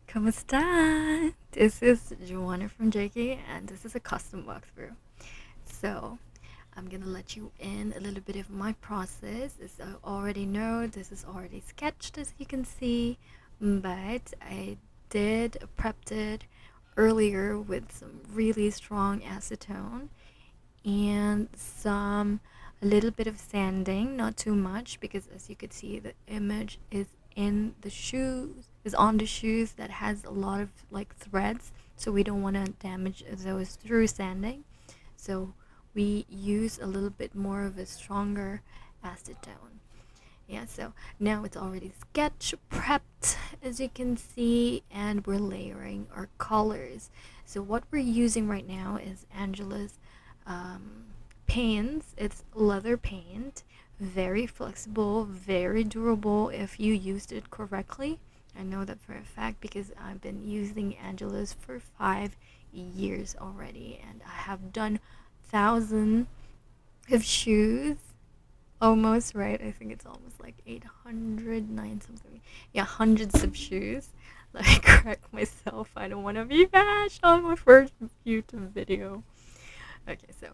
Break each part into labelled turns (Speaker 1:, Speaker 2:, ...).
Speaker 1: ¿Cómo está? This is Joanna from J.Qui, and this is a custom walkthrough. So, I'm gonna let you in a little bit of my process. As I already know, this is already sketched, as you can see, but I did prepped it earlier with some really strong acetone and a little bit of sanding, not too much, because as you could see, the image is on the shoes that has a lot of like threads, so we don't want to damage those through sanding. So we use a little bit more of a stronger acetone. Yeah, so now it's already sketch prepped, as you can see, and we're layering our colors. So what we're using right now is Angelus paints. It's leather paint, very flexible, very durable if you used it correctly. I know that for a fact because I've been using Angelus for 5 years already, and I have done thousands of shoes. Almost right. I think it's almost like 809 something. Yeah, hundreds of shoes. Let me correct myself. I don't want to be bashed on my first YouTube video. Okay, so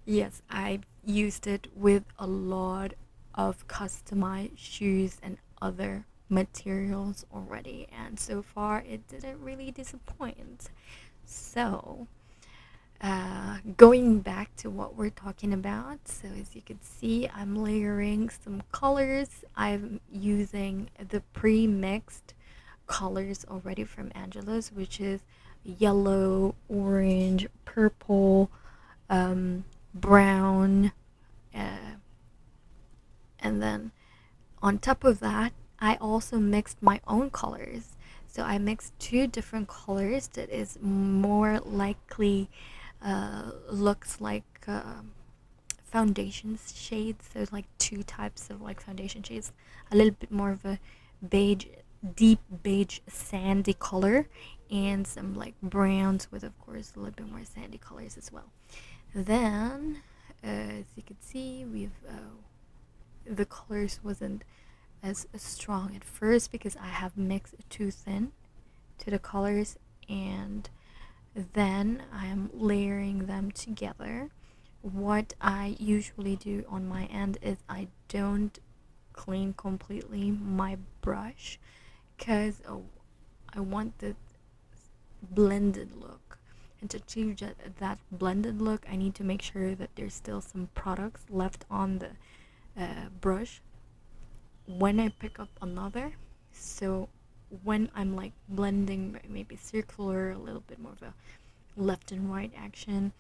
Speaker 1: yes, I used it with a lot of customized shoes and other materials already, and so far it didn't really disappoint. So, going back to what we're talking about, so as you can see, I'm layering some colors. I'm using the pre-mixed colors already from Angelus, which is yellow, orange, purple, brown, uh, and then on top of that, I also mixed my own colors. So I mixed two different colors that is more likely looks like foundation shades. There's like two types of like foundation shades. A little bit more of a beige, deep beige sandy color, and some like browns with, of course, a little bit more sandy colors as well. Then, as you can see, the colors wasn't as strong at first because I have mixed too thin to the colors, and then I'm layering them together. What I usually do on my end is I don't clean completely my brush because I want the blended look. And to achieve that blended look, I need to make sure that there's still some products left on the brush when I pick up another. So when I'm like blending, maybe circular, a little bit more of a left and right action,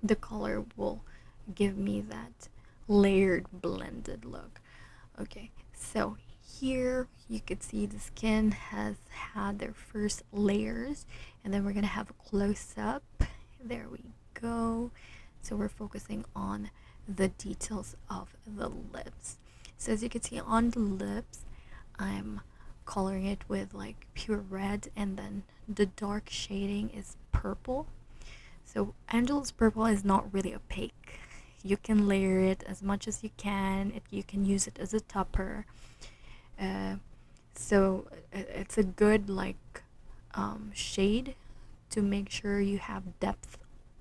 Speaker 1: the color will give me that layered blended look. Okay, so here you could see the skin has had their first layers, and then we're gonna have a close-up. There we go. So we're focusing on the details of the lips. So as you can see on the lips, I'm coloring it with like pure red, and then the dark shading is purple. So Angelus purple is not really opaque. You can layer it as much as you can. You can use it as a topper. Uh, so it's a good like shade to make sure you have depth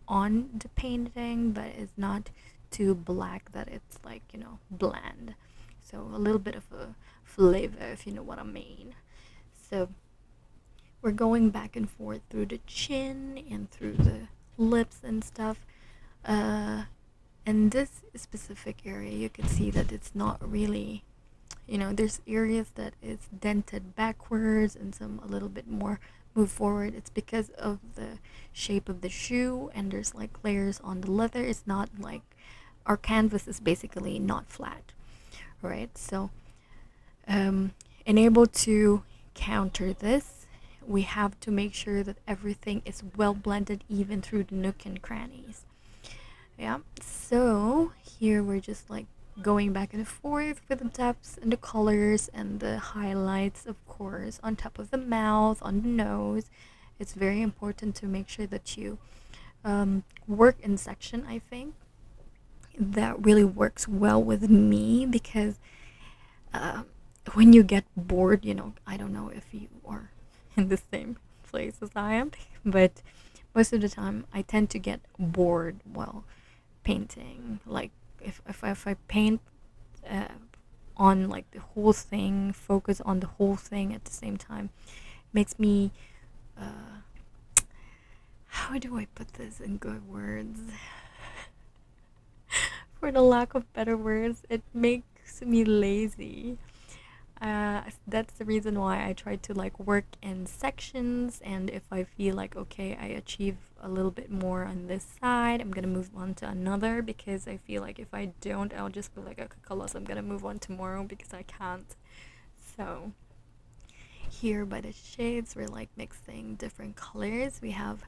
Speaker 1: on the painting, but it's not too black that it's like, bland. So a little bit of a flavor, if you know what I mean. So we're going back and forth through the chin and through the lips and stuff. In this specific area, you can see that it's not really, there's areas that it's dented backwards and some a little bit more move forward. It's because of the shape of the shoe, and there's like layers on the leather. It's not like our canvas is basically not flat, right? So, in able to counter this, we have to make sure that everything is well blended even through the nook and crannies. Yeah, so here we're just like going back and forth with the depths and the colors and the highlights, of course, on top of the mouth, on the nose. It's very important to make sure that you work in section. I think that really works well with me because when you get bored, I don't know if you are in the same place as I am. But most of the time, I tend to get bored while painting. Like if I paint uh, on like the whole thing, focus on the whole thing at the same time, makes me uh, how do I put this in good words? For the lack of better words, it makes me lazy. That's the reason why I try to like work in sections, and if I feel like okay, I achieve a little bit more on this side, I'm gonna move on to another, because I feel like if I don't, I'll just be like, okay, colors, I'm gonna move on tomorrow because I can't. So here by the shades, we're like mixing different colors. We have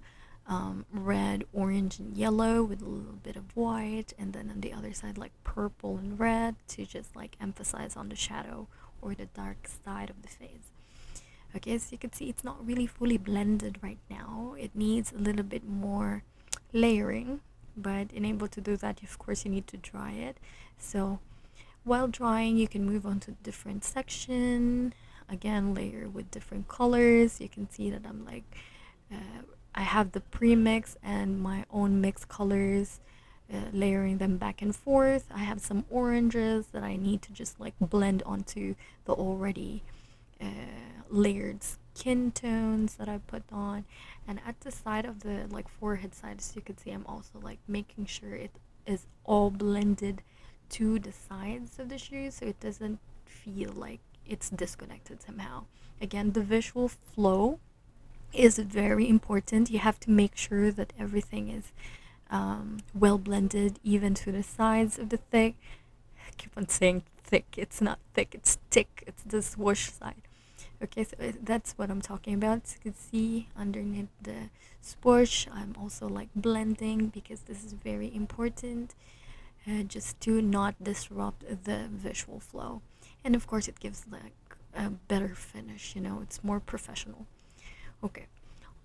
Speaker 1: red, orange, and yellow with a little bit of white, and then on the other side, like purple and red to just like emphasize on the shadow or the dark side of the face. Okay, as you can see, it's not really fully blended right now. It needs a little bit more layering, but in able to do that, of course, you need to dry it. So while drying, you can move on to different section. Again, layer with different colors. You can see that I'm like, I have the pre-mix and my own mixed colors, layering them back and forth. I have some oranges that I need to just like blend onto the already layered skin tones that I put on. And at the side of the like forehead side, as you can see, I'm also like making sure it is all blended to the sides of the shoe, so it doesn't feel like it's disconnected somehow. Again, the visual flow is very important. You have to make sure that everything is well blended, even to the sides of the thick. I keep on saying thick. It's not thick, it's thick. It's the swoosh side. Okay, so that's what I'm talking about. As you can see underneath the swoosh, I'm also like blending because this is very important, just to not disrupt the visual flow. And of course, it gives like a better finish. It's more professional. Okay,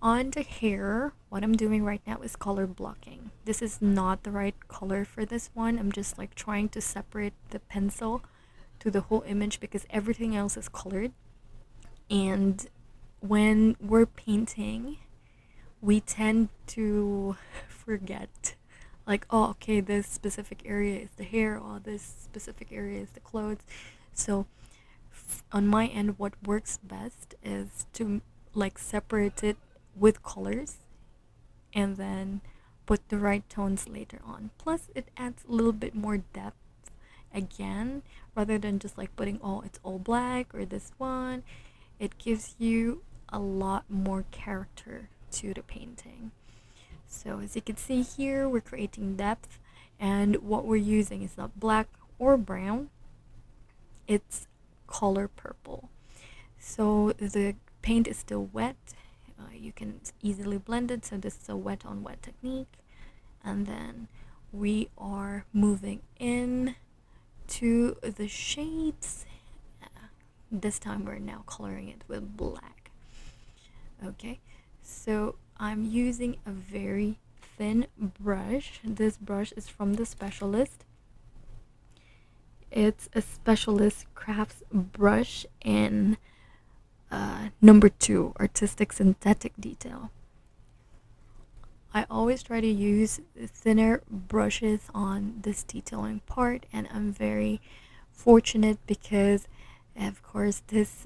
Speaker 1: on the hair, what I'm doing right now is color blocking. This is not the right color for this one. I'm just like trying to separate the pencil to the whole image because everything else is colored. And when we're painting, we tend to forget, like, oh, okay, this specific area is the hair, or this specific area is the clothes. So on my end, what works best is to like separate it with colors and then put the right tones later on. Plus it adds a little bit more depth again, rather than just like putting, oh, it's all black or this one. It gives you a lot more character to the painting. So as you can see here, we're creating depth, and what we're using is not black or brown, it's color purple. So the paint is still wet. You can easily blend it, so this is a wet on wet technique. And then we are moving in to the shades. This time we're now coloring it with black. Okay, so I'm using a very thin brush. This brush is from the Specialist. It's a Specialist Crafts brush in number 2, Artistic Synthetic Detail. I always try to use thinner brushes on this detailing part, and I'm very fortunate because, of course, this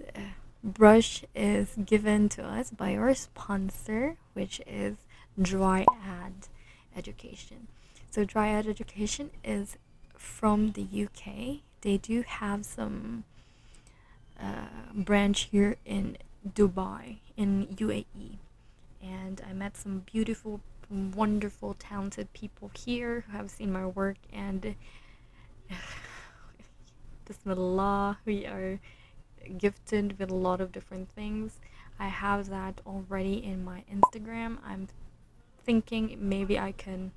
Speaker 1: brush is given to us by our sponsor, which is Dryad Education. So Dryad Education is from the UK. They do have some branch here in Dubai, in UAE. And I met some beautiful, wonderful, talented people here who have seen my work, and Bismillah, we are gifted with a lot of different things. I have that already in my Instagram. I'm thinking maybe I can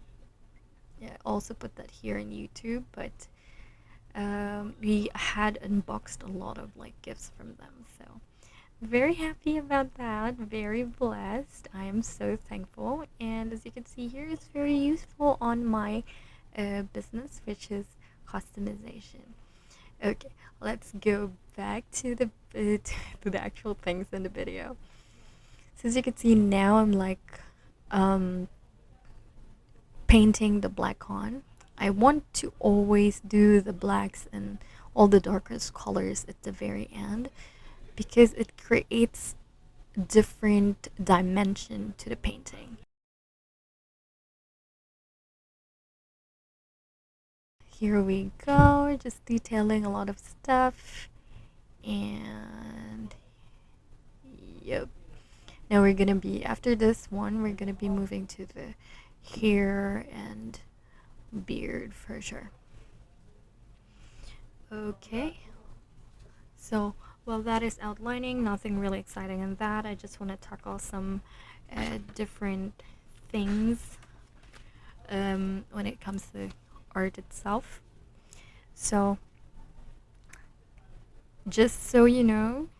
Speaker 1: also put that here in YouTube, but we had unboxed a lot of like gifts from them, so very happy about that, very blessed. I am so thankful, and as you can see here, it's very useful on my business, which is customization. Okay, let's go back to the to the actual things in the video. So as you can see now, I'm like um, painting the black on. I want to always do the blacks and all the darkest colors at the very end because it creates different dimension to the painting. Here we go, just detailing a lot of stuff. And yep. Now we're gonna be, after this one, we're gonna be moving to the hair and beard for sure. Okay. So, well, that is outlining. Nothing really exciting in that. I just want to tackle some different things when it comes to art itself. So, just so you know,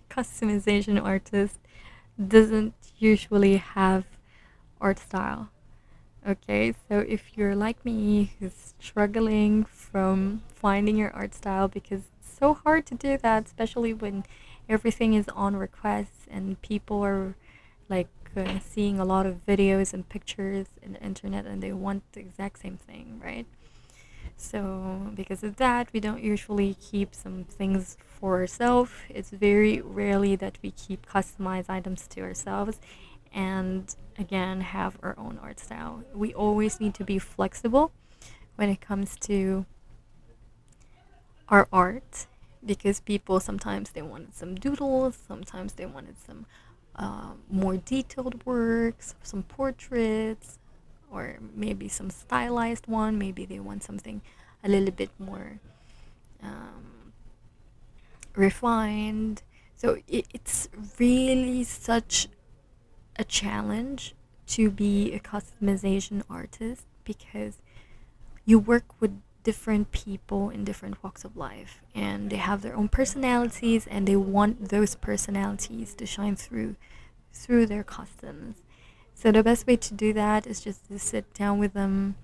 Speaker 1: customization artist doesn't usually have art style. Okay, so if you're like me who's struggling from finding your art style because it's so hard to do that, especially when everything is on request and people are like seeing a lot of videos and pictures in the internet and they want the exact same thing, right? So because of that, we don't usually keep some things for ourselves. It's very rarely that we keep customized items to ourselves and again have our own art style. We always need to be flexible when it comes to our art because people sometimes they wanted some doodles, sometimes they wanted some more detailed works, some portraits, or maybe some stylized one. Maybe they want something a little bit more um, refined. So it's really such a challenge to be a customization artist because you work with different people in different walks of life and they have their own personalities and they want those personalities to shine through their customs. So the best way to do that is just to sit down with them,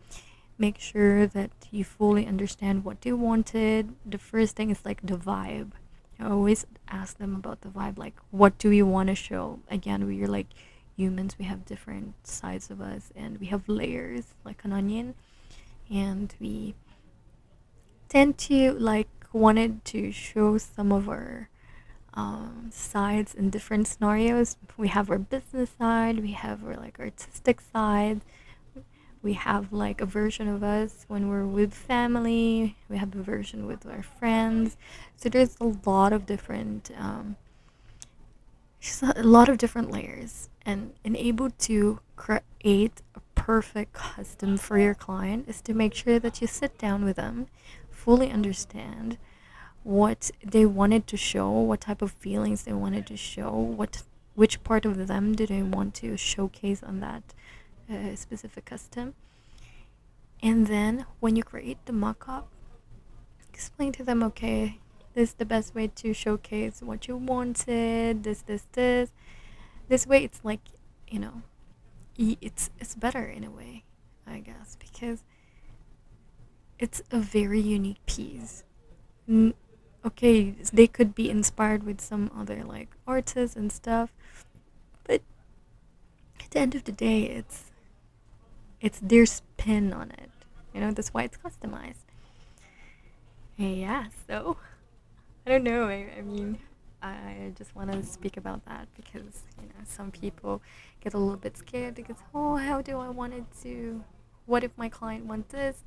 Speaker 1: make sure that you fully understand what they wanted. The first thing is like the vibe. I always ask them about the vibe, like what do we want to show? Again, we are like humans, we have different sides of us and we have layers like an onion, and we tend to like wanted to show some of our sides in different scenarios. We have our business side, we have our like artistic side, we have like a version of us when we're with family, we have a version with our friends. So there's a lot of different just a lot of different layers, and able to create a perfect custom for your client is to make sure that you sit down with them, fully understand what they wanted to show, what type of feelings they wanted to show, which part of them do they want to showcase on that specific custom. And then when you create the mock-up, explain to them, okay, this is the best way to showcase what you wanted, this. This way it's like, you know, it's better in a way, I guess, because it's a very unique piece. Okay, they could be inspired with some other like artists and stuff, but at the end of the day, it's their spin on it. You know, that's why it's customized. Yeah, so I don't know. I mean, I just want to speak about that because you know some people get a little bit scared because how do I want it to? What if my client wants this?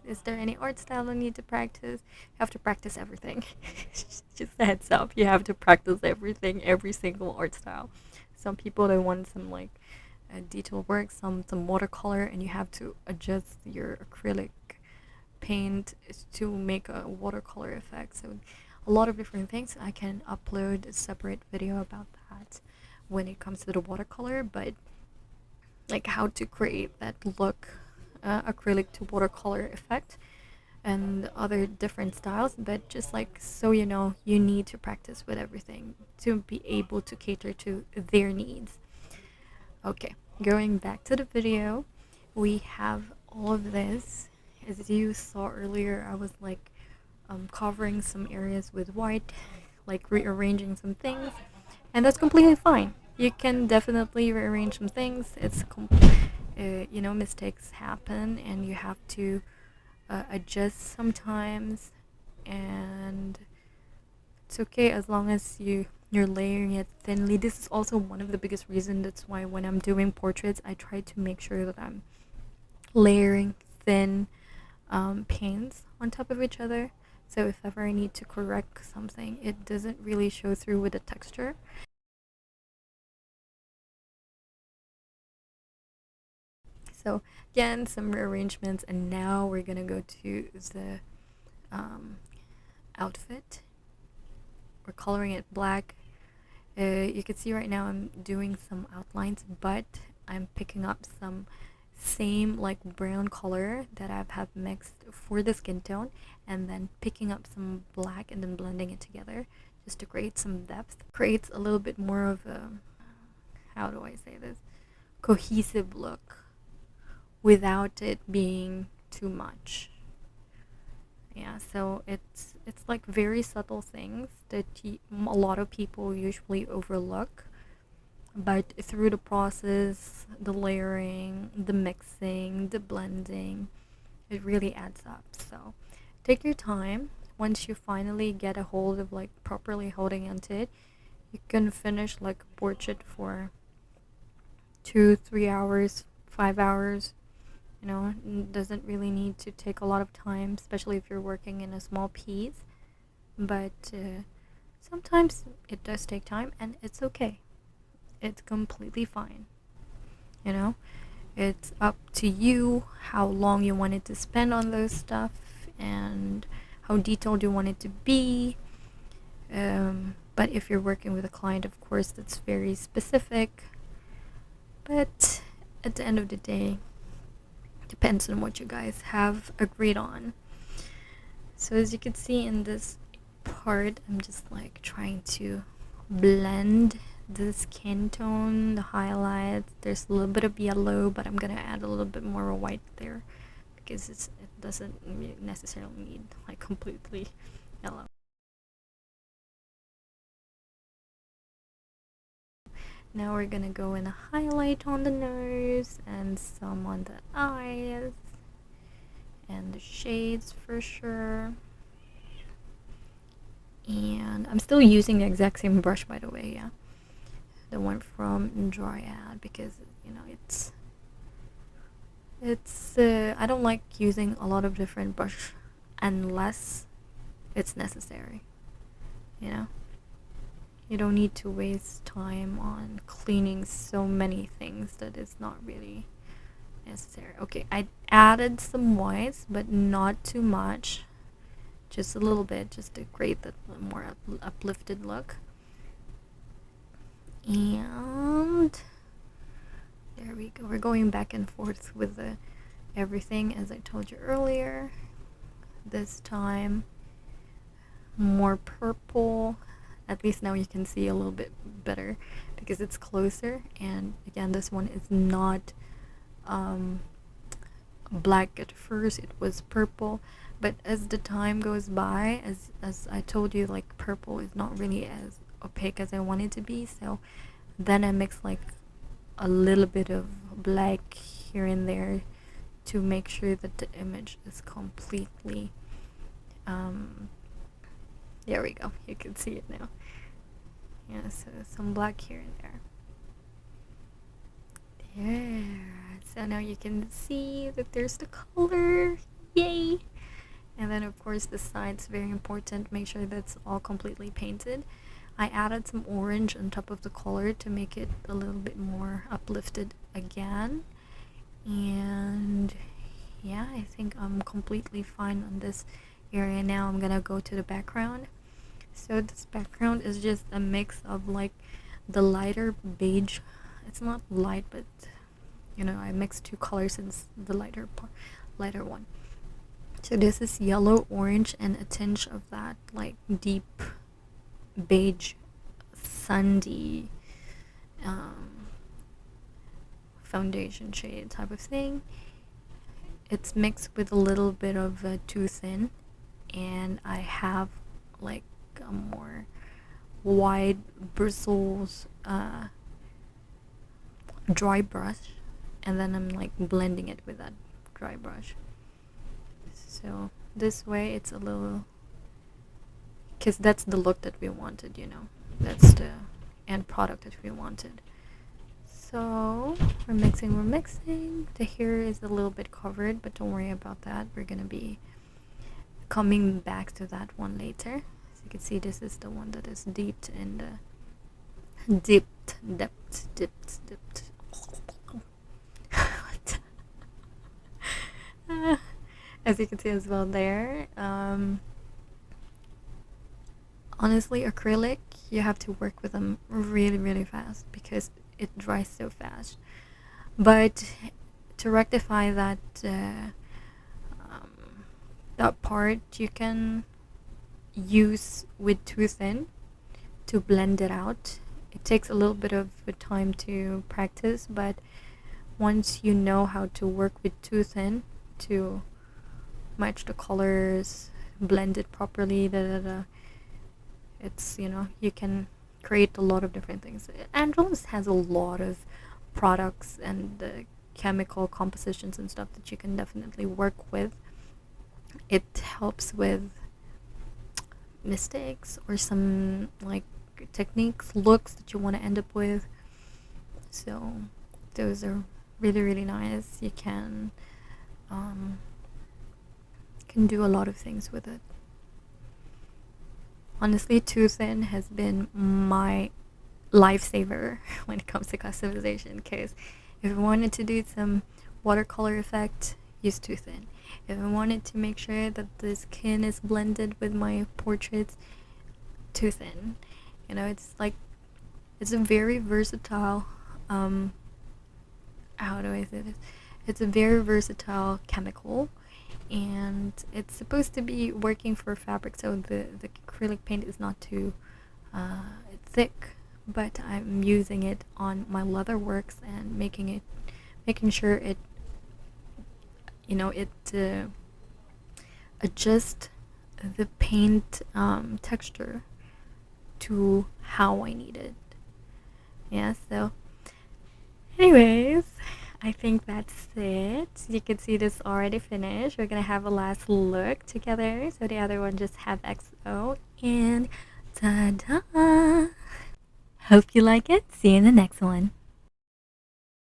Speaker 1: Is there any art style I need to practice? You have to practice everything. Just a heads up, you have to practice everything, every single art style. Some people they want some like detail work, some watercolor, and you have to adjust your acrylic paint to make a watercolor effect. So a lot of different things. I can upload a separate video about that when it comes to the watercolor, but like how to create that look, acrylic to watercolor effect and other different styles. But just like so you know, you need to practice with everything to be able to cater to their needs. Okay, going back to the video, we have all of this. As you saw earlier, I was like covering some areas with white, like rearranging some things, and that's completely fine. You can definitely rearrange some things. You know, mistakes happen, and you have to adjust sometimes, and it's okay as long as you're layering it thinly. This is also one of the biggest reasons. That's why when I'm doing portraits, I try to make sure that I'm layering thin paints on top of each other. So if ever I need to correct something, it doesn't really show through with the texture. So again, some rearrangements, and now we're gonna go to the um, outfit. We're coloring it black. You can see right now I'm doing some outlines, but I'm picking up some same like brown color that I have mixed for the skin tone, and then picking up some black and then blending it together just to create some depth. Creates a little bit more of a, how do I say this, cohesive look without it being too much. Yeah, so it's like very subtle things that a lot of people usually overlook, but through the process, the layering, the mixing, the blending, it really adds up. So take your time. Once you finally get a hold of like properly holding onto it, you can finish like a portrait for 2 3 hours, 5 hours. You know, it doesn't really need to take a lot of time, especially if you're working in a small piece. But sometimes it does take time, and it's okay. It's completely fine. You know, it's up to you how long you want it to spend on those stuff and how detailed you want it to be. But if you're working with a client, of course, that's very specific. But at the end of the day, depends on what you guys have agreed on. So as you can see in this part, I'm just like trying to blend the skin tone, the highlights. There's a little bit of yellow, but I'm gonna add a little bit more white there because it doesn't necessarily need like completely yellow. Now we're gonna go in a highlight on the nose and some on the eyes and the shades for sure. And I'm still using the exact same brush, by the way, yeah. The one from Dryad, because, you know, I don't like using a lot of different brush unless it's necessary, you know? You don't need to waste time on cleaning so many things that is not really necessary. Okay, I added some whites, but not too much. Just a little bit, just to create that more uplifted look. And there we go. We're going back and forth with everything, as I told you earlier. This time, more purple. At least now you can see a little bit better because it's closer. And again, this one is not black at first. It was purple, but as the time goes by, as I told you, like purple is not really as opaque as I want it to be. So then I mix like a little bit of black here and there to make sure that the image is completely there we go, you can see it now. Yeah, so some black here and there. There. So now you can see that there's the color. Yay! And then of course the sides, very important. Make sure that's all completely painted. I added some orange on top of the color to make it a little bit more uplifted again. And yeah, I think I'm completely fine on this area. Now I'm gonna go to the background. So this background is just a mix of like the lighter beige. It's not light, but you know, I mixed two colors in the lighter one. So this is yellow, orange, and a tinge of that like deep beige, sandy foundation shade type of thing. It's mixed with a little bit of too thin, and I have like a more wide bristles dry brush, and then I'm like blending it with that dry brush. So this way it's a little, because that's the look that we wanted, you know, that's the end product that we wanted. So we're mixing. The hair is a little bit covered, but don't worry about that. We're gonna be coming back to that one later. As you can see, this is the one that is dipped in the dipped. As you can see as well there. Honestly, acrylic, you have to work with them really fast because it dries so fast. But to rectify that that part, you can use with too thin to blend it out. It takes a little bit of time to practice, but once you know how to work with too thin to match the colors, blend it properly, it's, you know, you can create a lot of different things. Angelus has a lot of products and chemical compositions and stuff that you can definitely work with. It helps with mistakes or some like techniques, looks that you want to end up with. So those are really nice. You can do a lot of things with it. Honestly, too thin has been my lifesaver when it comes to customization, because if I wanted to do some watercolor effect, use too thin. If I wanted to make sure that the skin is blended with my portraits, too thin. You know, it's like, it's a very versatile how do I say this? It's a very versatile chemical, and it's supposed to be working for fabric, so the acrylic paint is not too thick, but I'm using it on my leather works and making sure it, you know, it adjusts the paint texture to how I need it. Yeah, so anyways, I think that's it. You can see this already finished. We're gonna have a last look together. So the other one just have XO, and ta-da! Hope you like it. See you in the next one.